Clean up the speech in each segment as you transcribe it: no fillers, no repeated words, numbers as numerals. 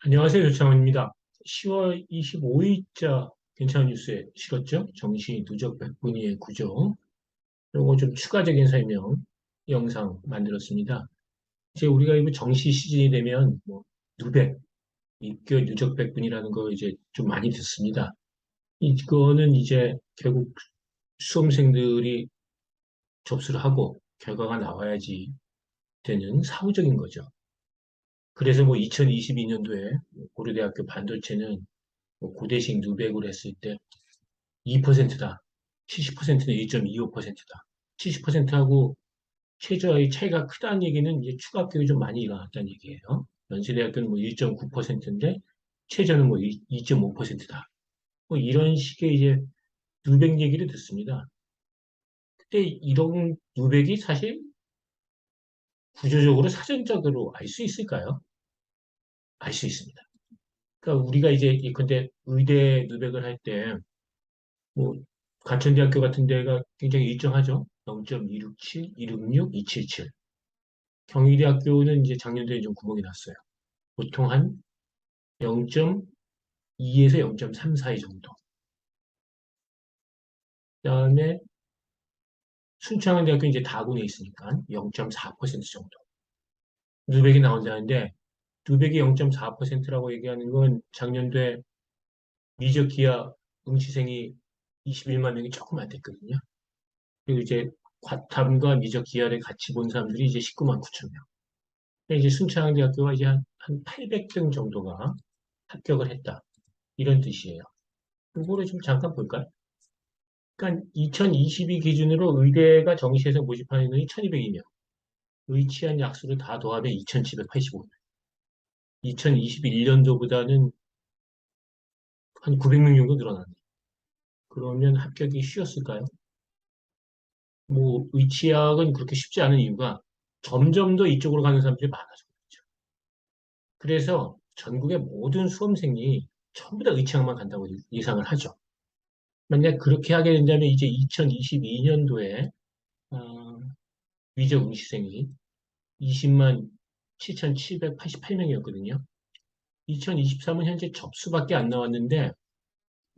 안녕하세요. 조창원입니다. 10월 25일자 괜찮은 뉴스에 실었죠? 정시 누적 100분위의 구조. 요거 좀 추가적인 설명 영상 만들었습니다. 이제 우리가 이거 정시 시즌이 되면 뭐 누백, 입교 누적 100분이라는 거 이제 좀 많이 듣습니다. 이거는 이제 결국 수험생들이 접수를 하고 결과가 나와야지 되는 사후적인 거죠. 그래서 뭐 2022년도에 고려대학교 반도체는 뭐 고대식 누백으로 했을 때 2%다. 70%는 1.25%다. 70%하고 최저의 차이가 크다는 얘기는 이제 추가 합격이 좀 많이 일어났다는 얘기예요. 연세대학교는 뭐 1.9%인데 최저는 뭐 2.5%다. 뭐 이런 식의 이제 누백 얘기를 듣습니다. 근데 이런 누백이 사실 구조적으로 사전적으로 알 수 있을까요? 알 수 있습니다. 그러니까 우리가 이제 근데 의대 누백을 할 때 뭐 관천대학교 같은 데가 굉장히 일정하죠. 0.267, 266, 277. 경희대학교는 이제 작년도에 좀 구멍이 났어요. 보통 한 0.2에서 0.34의 정도. 그다음에 순창원대학교 이제 다군에 있으니까 0.4% 정도. 누백이 나온다는데 누백이 0.4%라고 얘기하는 건 작년도에 미적 기하 응시생이 21만 명이 조금 안 됐거든요. 그리고 이제 과탐과 미적 기하를 같이 본 사람들이 이제 19만 9천 명. 근데 이제 순창대학교가 이제 한 800등 정도가 합격을 했다. 이런 뜻이에요. 이거를 좀 잠깐 볼까요? 그러니까 2022 기준으로 의대가 정시에서 모집하는 인원이 1202명, 의치한 약수를 다 더하면 2785명. 2021년도보다는 한 900명 정도 늘어났네. 그러면 합격이 쉬웠을까요? 뭐 의치학은 그렇게 쉽지 않은 이유가 점점 더 이쪽으로 가는 사람들이 많아서 그렇죠. 그래서 전국의 모든 수험생이 전부 다 의치학만 간다고 예상을 하죠. 만약 그렇게 하게 된다면 이제 2022년도에 위적 응시생이 20만 7,788명이었거든요. 2023은 현재 접수밖에 안 나왔는데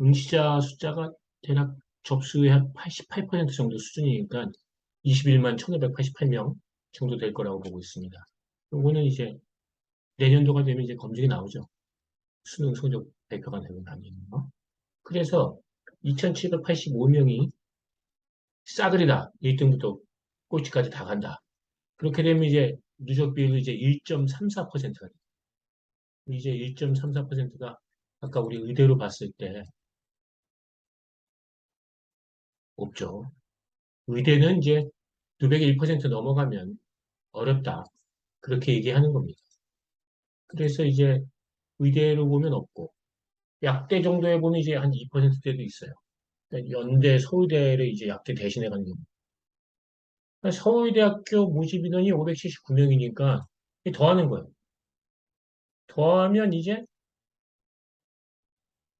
응시자 숫자가 대략 접수의 한 88% 정도 수준이니까 21만 1,588명 정도 될 거라고 보고 있습니다. 요거는 이제 내년도가 되면 이제 검증이 나오죠. 수능 성적 발표가 되고 나면요. 그래서 2,785명이 싸그리다 1등부터 꼴찌까지 다 간다. 그렇게 되면 이제 누적 비율이 이제 1.34%가 돼요. 이제 1.34%가 아까 우리 의대로 봤을 때 없죠. 의대는 이제 201% 넘어가면 어렵다. 그렇게 얘기하는 겁니다. 그래서 이제 의대로 보면 없고, 약대 정도에 보면 이제 한 2%대도 있어요. 그러니까 연대, 서울대를 이제 약대 대신해 가는 겁니다. 그러니까 서울대학교 모집 인원이 579명이니까 더하는 거예요. 더하면 이제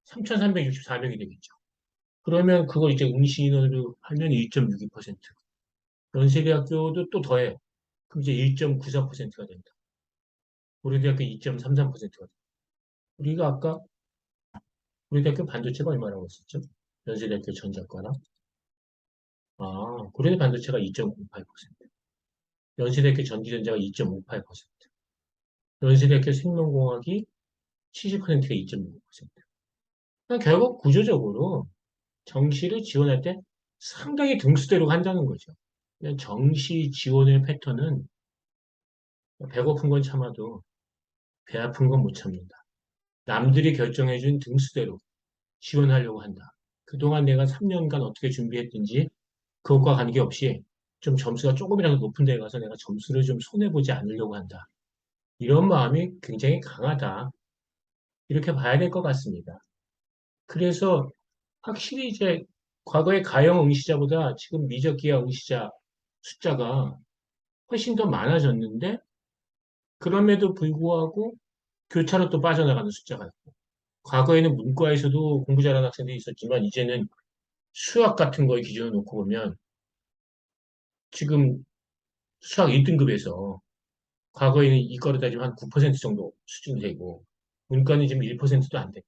3,364명이 되겠죠. 그러면 그걸 이제 응시 인원으로 하면 1.62%. 연세대학교도 또 더해요. 그럼 이제 1.94%가 된다. 고려대학교 2.33%가 된다. 우리가 아까 고려대학교 반도체가 얼마라고 했었죠? 연세대학교 전자과랑. 고려대 반도체가 2.08%. 연세대학교 전기전자가 2.58%. 연세대학교 생명공학이 70%가 2.65%. 그러니까 결국 구조적으로 정시를 지원할 때 상당히 등수대로 한다는 거죠. 그냥 정시 지원의 패턴은 배고픈 건 참아도 배 아픈 건 못 참는다. 남들이 결정해준 등수대로 지원하려고 한다. 그동안 내가 3년간 어떻게 준비했든지 그것과 관계없이 좀 점수가 조금이라도 높은 데 가서 내가 점수를 좀 손해보지 않으려고 한다. 이런 마음이 굉장히 강하다. 이렇게 봐야 될 것 같습니다. 그래서 확실히 이제 과거의 가형 응시자보다 지금 미적기하 응시자 숫자가 훨씬 더 많아졌는데 그럼에도 불구하고 교차로 또 빠져나가는 숫자가 있고 과거에는 문과에서도 공부 잘하는 학생들이 있었지만 이제는 수학 같은 거에 기준을 놓고 보면 지금 수학 1등급에서 과거에는 이과로 따지면 한 9% 정도 수준이 되고 문과는 지금 1%도 안 돼.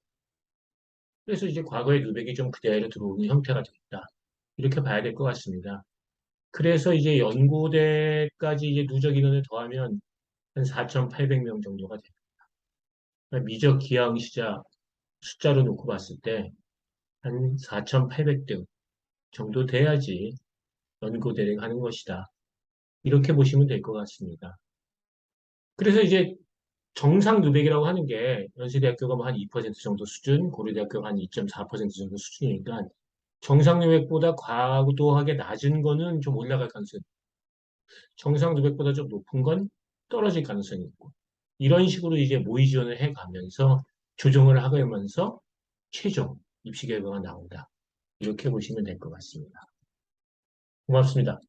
그래서 이제 과거의 누백이 좀 그대로 들어오는 형태가 되겠다. 이렇게 봐야 될 것 같습니다. 그래서 이제 연고대까지 이제 누적 인원을 더하면 한 4,800명 정도가 됩니다. 그러니까 미적 기하응시자 숫자로 놓고 봤을 때 한 4,800등 정도 돼야지 연고대를 가는 것이다. 이렇게 보시면 될 것 같습니다. 그래서 이제 정상 누백이라고 하는 게 연세대학교가 뭐 한 2% 정도 수준, 고려대학교가 한 2.4% 정도 수준이니까 정상 누백보다 과도하게 낮은 거는 좀 올라갈 가능성이 있고 정상 누백보다 좀 높은 건 떨어질 가능성이 있고 이런 식으로 이제 모의 지원을 해 가면서 조정을 하면서 최종 입시 결과가 나온다. 이렇게 보시면 될 것 같습니다. 고맙습니다.